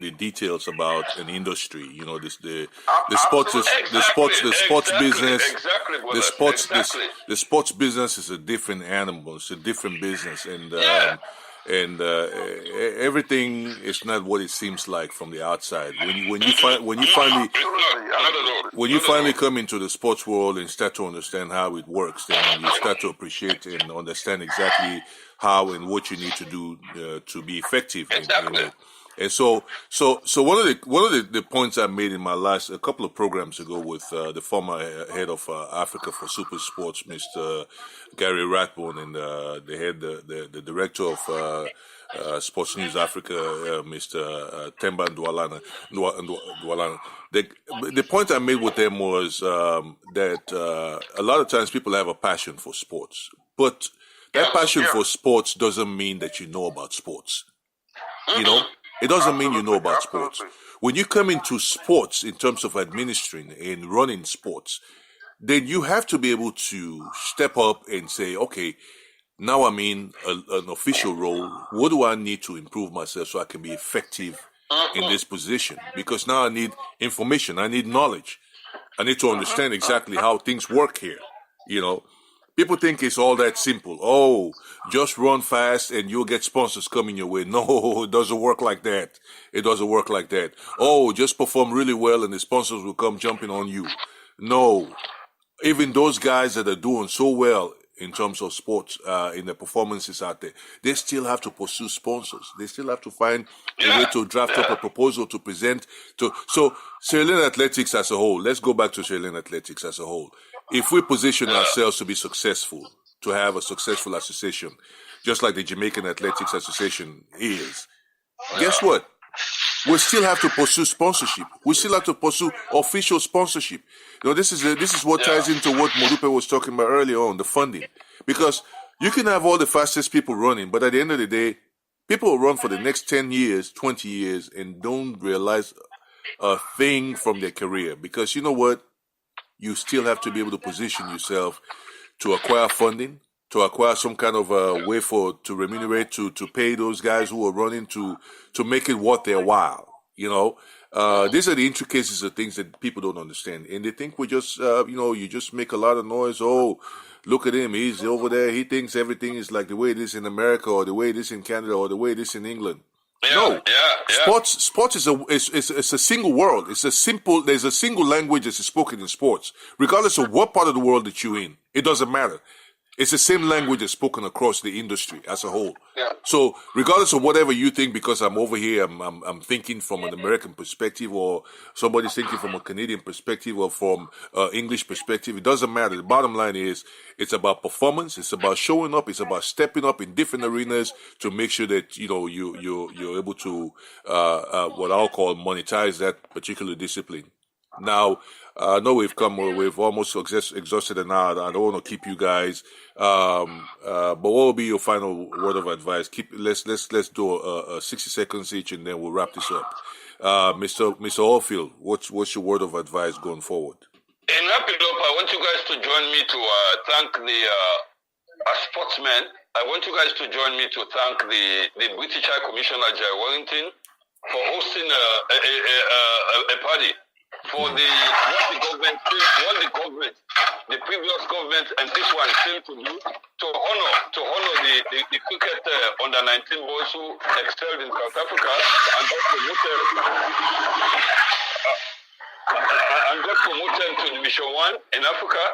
the details about an industry. You know, Exactly, the sports business, exactly, the brother. sports Exactly. the sports business is a different animal. It's a different business, Yeah. and everything is not what it seems like from the outside. When you No, finally it's not. Not at all. when you Not at finally all. come into the sports world and start to understand how it works, then you start to appreciate and understand exactly how and what you need to do to be effective in Exactly. it. And so one of the points I made in my last a couple of programs ago with the former head of Africa for Super Sports, Mr. Gary Rathbone, and the director of Sports News Africa, Mr. Temba Ndwalana. The point I made with them was that a lot of times people have a passion for sports, but that passion for sports doesn't mean that you know about sports. You know, it doesn't mean you know about sports. When you come into sports in terms of administering and running sports, then you have to be able to step up and say, okay, now I'm in an official role. What do I need to improve myself so I can be effective in this position? Because now I need information. I need knowledge. I need to understand exactly how things work here. You know, people think it's all that simple. Oh, just run fast and you'll get sponsors coming your way. No, it doesn't work like that. It doesn't work like that. Oh, just perform really well and the sponsors will come jumping on you. No, even those guys that are doing so well in terms of sports, in the performances out there, they still have to pursue sponsors. They still have to find a way to draft up a proposal to present to. So Sierra Leone Athletics as a whole, let's go back to Sierra Leone Athletics as a whole. If we position ourselves to be successful, to have a successful association, just like the Jamaican Athletics Association is, guess what? We still have to pursue sponsorship. We still have to pursue official sponsorship. You know, this is what ties into what Modupe was talking about earlier on, the funding. Because you can have all the fastest people running, but at the end of the day, people will run for the next 10 years, 20 years, and don't realize a thing from their career. Because you know what? You still have to be able to position yourself to acquire funding, to acquire some kind of a way to remunerate, to pay those guys who are running to make it worth their while. You know, these are the intricacies of things that people don't understand. And they think we just, you just make a lot of noise. Oh, look at him. He's over there. He thinks everything is like the way it is in America or the way it is in Canada or the way it is in England. No, sports is a single world. There's a single language that is spoken in sports, regardless of what part of the world that you're in. It doesn't matter. It's the same language that's spoken across the industry as a whole. Yeah. So regardless of whatever you think, because I'm over here, I'm thinking from an American perspective, or somebody's thinking from a Canadian perspective, or from English perspective, it doesn't matter. The bottom line is, it's about performance. It's about showing up. It's about stepping up in different arenas to make sure that you're able to what I'll call monetize that particular discipline. Now, I know we've almost exhausted an hour. I don't want to keep you guys. But what will be your final word of advice? Let's do a 60 seconds each, and then we'll wrap this up. Mr. Oldfield, what's your word of advice going forward? In wrapping up, I want you guys to join me to thank the sportsmen. I want you guys to join me to thank the British High Commissioner Jai Warrington for hosting a party for the previous government and this one failed to do, to honor the cricket under 19 boys who excelled in South Africa and got promoted to Division 1 in Africa,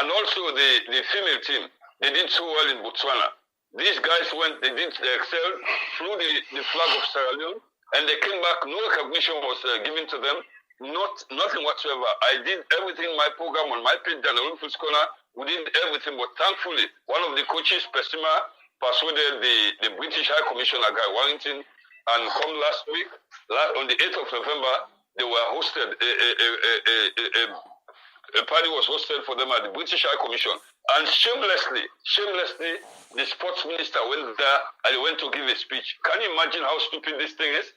and also the female team. They did so well in Botswana. These guys they excelled, flew the flag of Sierra Leone, and they came back. No recognition was given to them. Nothing whatsoever. I did everything in my program on my page, Dan Olympics Corner. We did everything, but thankfully, one of the coaches, Pessima, persuaded the British High Commissioner, Guy Warrington, and come last week, on the 8th of November, they were hosted, a party was hosted for them at the British High Commission. And shamelessly, the sports minister went there and he went to give a speech. Can you imagine how stupid this thing is?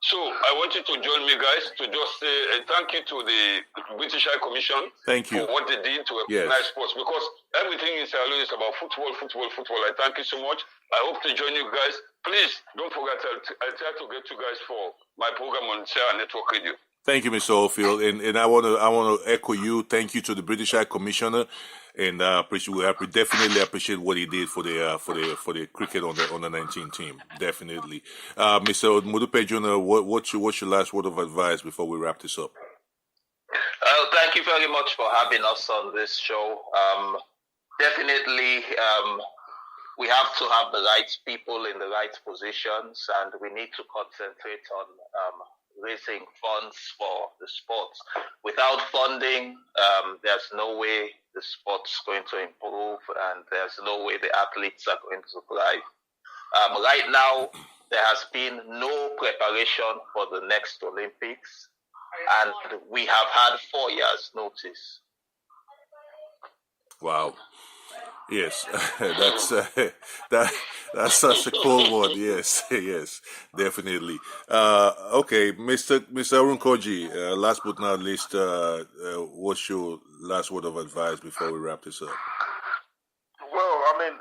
So I want you to join me, guys, to just say thank you to the British High Commission. Thank you for what they did to recognize sports, because everything in Sierra Leone is about football. I thank you so much. I hope to join you guys. Please don't forget, I'll try to get you guys for my program on Sierra Network Radio. Thank you, Mr. Oldfield, and I want to echo you. Thank you to the British High Commissioner, and we definitely appreciate what he did for the cricket on the 19 team. Definitely, Mr. Modupe Jr., what's your last word of advice before we wrap this up? Thank you very much for having us on this show. Definitely, we have to have the right people in the right positions, and we need to concentrate on raising funds for the sports. Without funding, there's no way the sport's going to improve, and there's no way the athletes are going to thrive. Right now, there has been no preparation for the next Olympics, and we have had 4 years' notice. Wow. Yes, that's such a cool one. Yes, definitely. Okay, Mr. Arun Koji, last but not least, what's your last word of advice before we wrap this up? Well, I mean,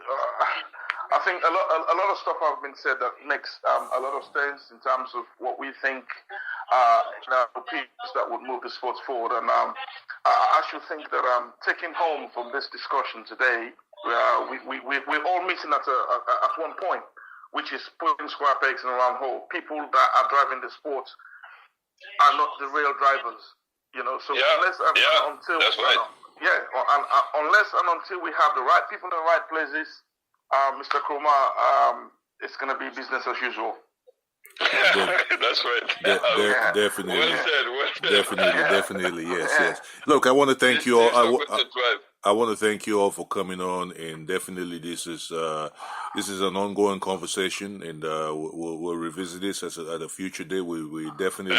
I think a lot of stuff have been said that makes a lot of sense in terms of what we think pieces that would move the sports forward. And I should think that taking home from this discussion today, we're all meeting at one point, which is putting square pegs in a round hole. People that are driving the sport are not the real drivers, you know. So unless and until we have the right people in the right places, Mr. Kroma, it's going to be business as usual. That's right. Definitely. Well said. Definitely. Yes. Look, I want to thank you all. I want to thank you all for coming on, and definitely this is an ongoing conversation, and we'll revisit this at a future day. We definitely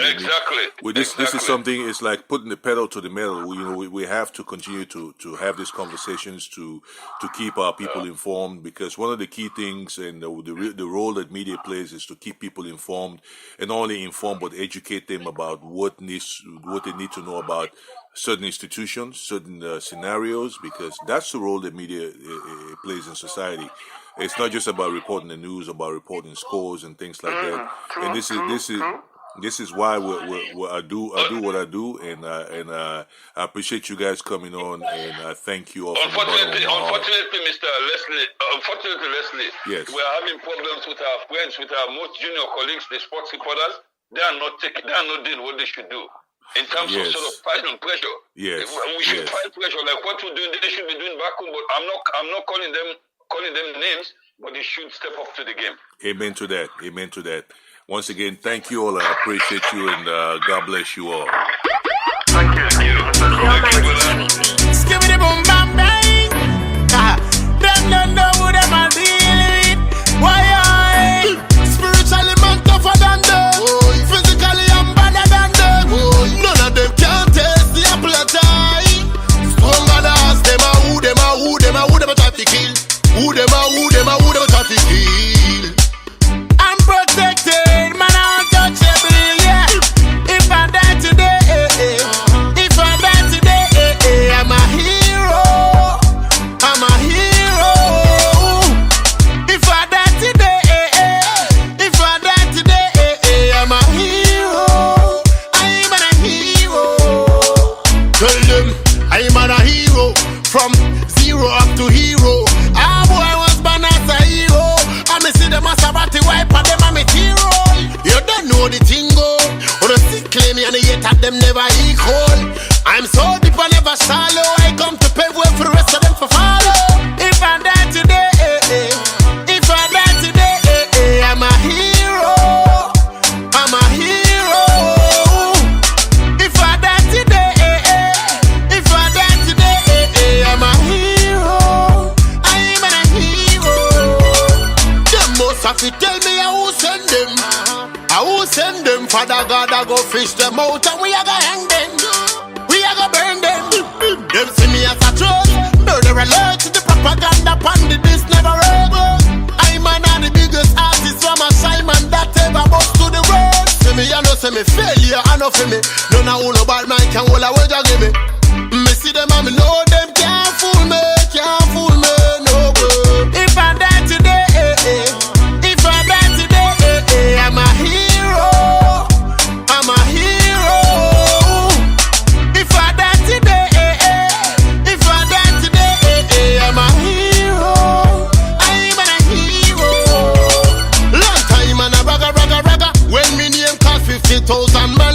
This is something. It's like putting the pedal to the metal. We have to continue to have these conversations to keep our people informed, because one of the key things and the role that media plays is to keep people informed, and not only informed but educate them about what they need to know about certain institutions, certain scenarios, because that's the role that media plays in society. It's not just about reporting the news, about reporting scores and things like that. And this is why I do what I do, and I appreciate you guys coming on, and I thank you all. Unfortunately, Leslie, yes, we are having problems with our friends, with our most junior colleagues, the sports reporters. They are not doing what they should do. In terms of sort of fighting pressure, we should fight pressure like what we're doing. They should be doing back home, but I'm not calling them names, but they should step up to the game. Amen to that. Once again, thank you all. I appreciate you, and God bless you all. Thank you. Skibidi boom bam bang. Them don't know who them are dealing with. Why spiritually man tougher than them. Physically I'm better than them. None of them can taste the apple of time. Stronger than us. Them are who them a try to kill. Who them a try to kill. I'm protected, man, I'm untouchable, yeah. If I die today, I'm a hero. If I die today, I'm a hero. I'm a hero. Tell them I'm a hero. From zero up to hero. Ah boy, I was born as a hero. I me see them as a batty wipe and them a material. You don't know the tingo. Or the sick claim me and the hate at them never equal. I'm so deep and never shallow. I come to pave way for the rest of them for follow. If I die today, I'm a hero. I'm a hero. If I die today, I'm a hero. I'm a hero. Them most have to tell me I will send them. I will send them. Father God, I go fish them out and we are gonna hang them. We are gonna burn them. Them see me as a troll. Murder alert to the propaganda pandit. This never work. I'm an of the biggest artist from a Simon that ever bust to the world. for me, I know say me failure, I know for me. None of who no bad man can hold a wage I give me. Me see them and me know them can't fool me, no good. If I die today, if I die today, I'm a hero, I'm a hero. If I die today, if I die today, I'm a hero, I'm a hero. Long time and a ragga. When me name call 50,000 man.